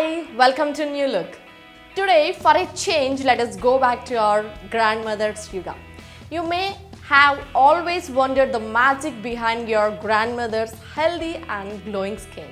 Hi, welcome to Newlook. Today, for a change, let us go back to our grandmother's yoga. You may have always wondered the magic behind your grandmother's healthy and glowing skin.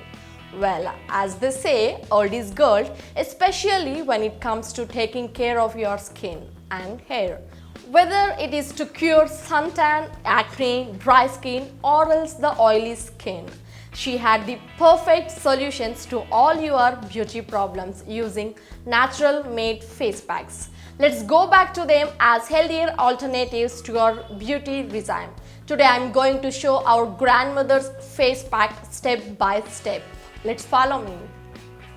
Well, as they say, old is gold, especially when it comes to taking care of your skin and hair. Whether it is to cure suntan, acne, dry skin, or else the oily skin, she had the perfect solutions to all your beauty problems using natural made face packs. Let's go back to them as healthier alternatives to your beauty regime. Today I am going to show our grandmother's face pack step by step. Let's follow me.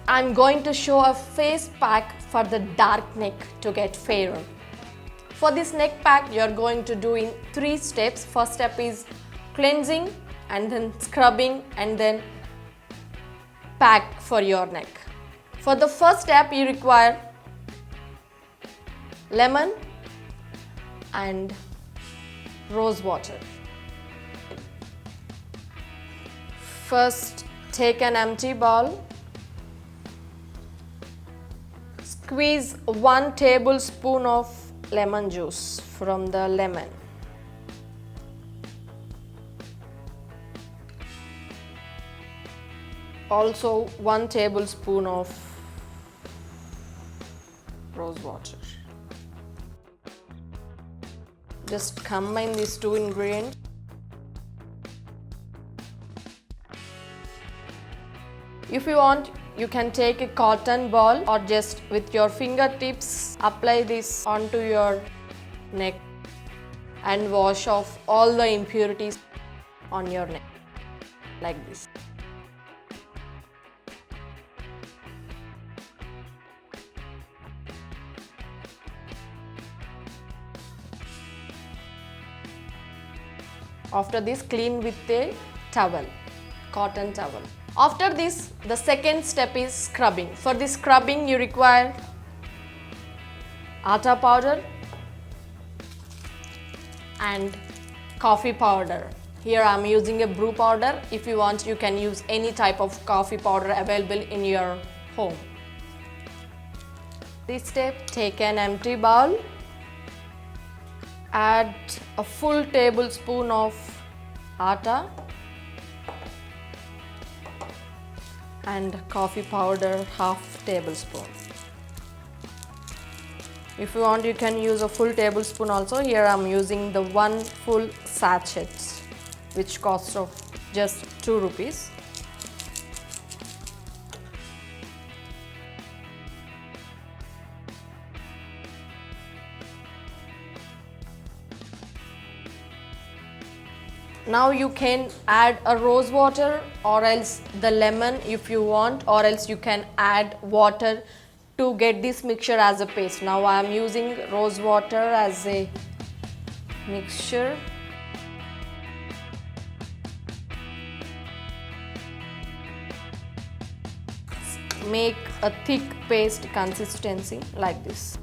I am going to show a face pack for the dark neck to get fairer. For this neck pack, you are going to do in 3 steps. First step is cleansing, and then scrubbing, and then pack for your neck. For the first step, you require lemon and rose water. First, take an empty bowl. Squeeze 1 tablespoon of lemon juice from the lemon. Also 1 tablespoon of rose water. Just combine these 2 ingredients. If you want, you can take a cotton ball or just with your fingertips apply this onto your neck and wash off all the impurities on your neck like this. After this, clean with a towel, cotton towel. After this, the second step is scrubbing. For this scrubbing, you require atta powder and coffee powder. Here I am using a brew powder. If you want, you can use any type of coffee powder available in your home. This step, take an empty bowl. Add a full tablespoon of atta and coffee powder half tablespoon. If you want, you can use a full tablespoon also. Here I am using the 1 full sachet, which costs of just 2 rupees. Now you can add a rose water or else the lemon if you want, or else you can add water to get this mixture as a paste. Now I am using rose water as a mixture. Make a thick paste consistency like this.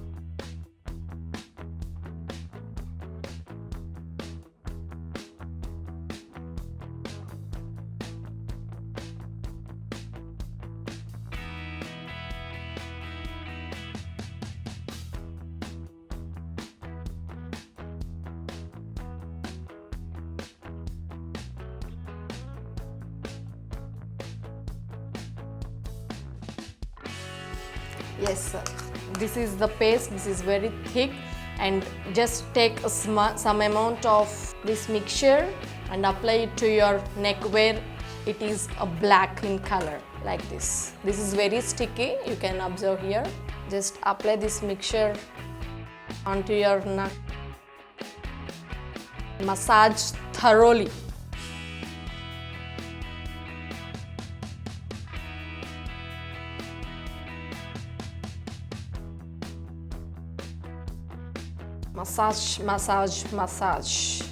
Yes, sir. This is the paste. This is very thick, and just take some amount of this mixture and apply it to your neck where it is a black in color like this. This is very sticky, you can observe here. Just apply this mixture onto your neck. Massage thoroughly. Massage, massage, massage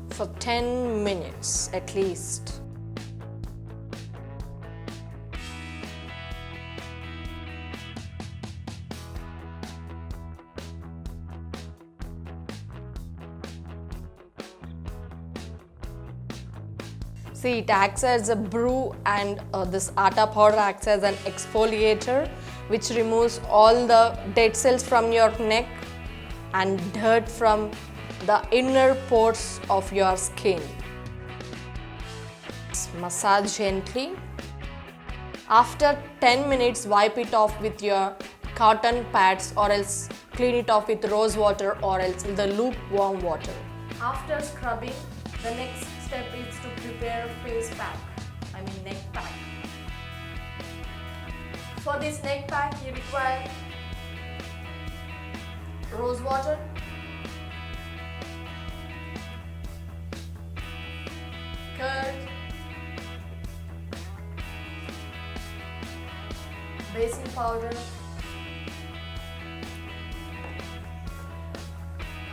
for 10 minutes at least. See, it acts as a brew, and this atta powder acts as an exfoliator which removes all the dead cells from your neck and dirt from the inner pores of your skin. Massage gently. After 10 minutes, wipe it off with your cotton pads, or else clean it off with rose water, or else the lukewarm water. After scrubbing, the next step is to prepare face pack, neck pack. For this neck pack, you require rose water, curd, baking powder,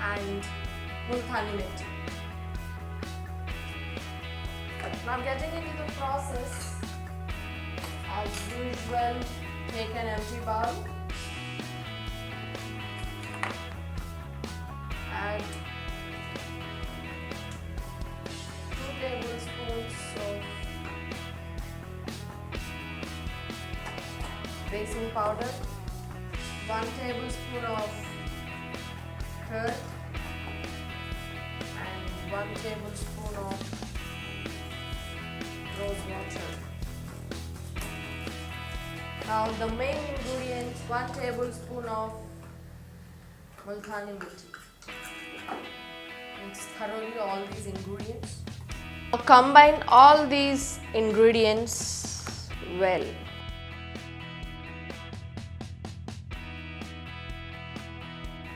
and multani mitti. Now getting into the process, as usual, take an empty bowl, add 2 tablespoons of baking powder, 1 tablespoon of curd, and 1 tablespoon of rose water. Now the main ingredients, 1 tablespoon of multani mitti. Mix thoroughly all these ingredients. Now combine all these ingredients well.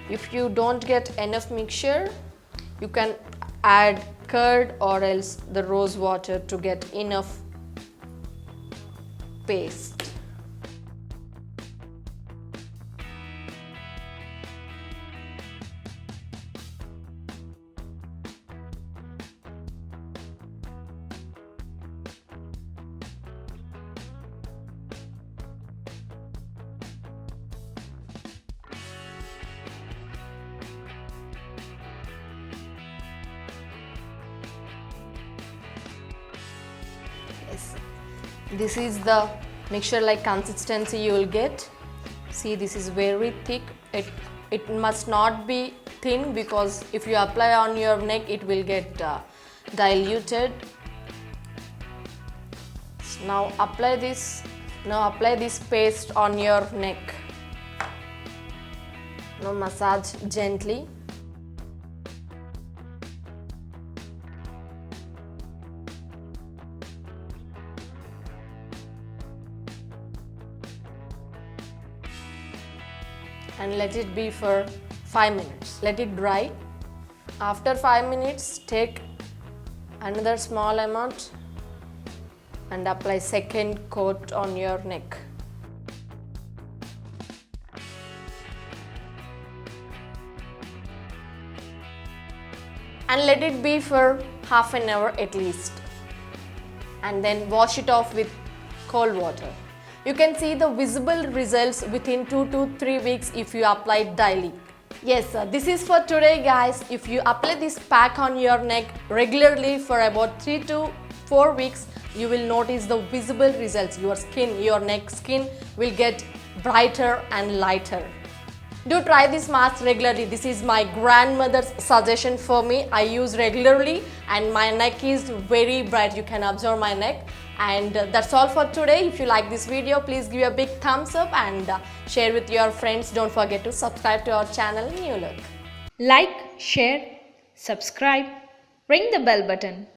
If you don't get enough mixture, you can add curd or else the rose water to get enough paste. This is the mixture like consistency you will get. See, this is very thick. It must not be thin, because if you apply on your neck it will get diluted. Now apply this paste on your neck. Now massage gently. And let it be for 5 minutes. Let it dry. After 5 minutes, take another small amount and apply second coat on your neck. And let it be for half an hour at least. And then wash it off with cold water. You can see the visible results within 2 to 3 weeks if you apply it daily. Yes, this is for today, guys. If you apply this pack on your neck regularly for about 3 to 4 weeks, you will notice the visible results. Your neck skin will get brighter and lighter. Do try this mask regularly. This is my grandmother's suggestion for me. I use regularly and my neck is very bright. You can observe my neck. And that's all for today. If you like this video, please give a big thumbs up and share with your friends. Don't forget to subscribe to our channel Newlook. Like, share, subscribe, ring the bell button.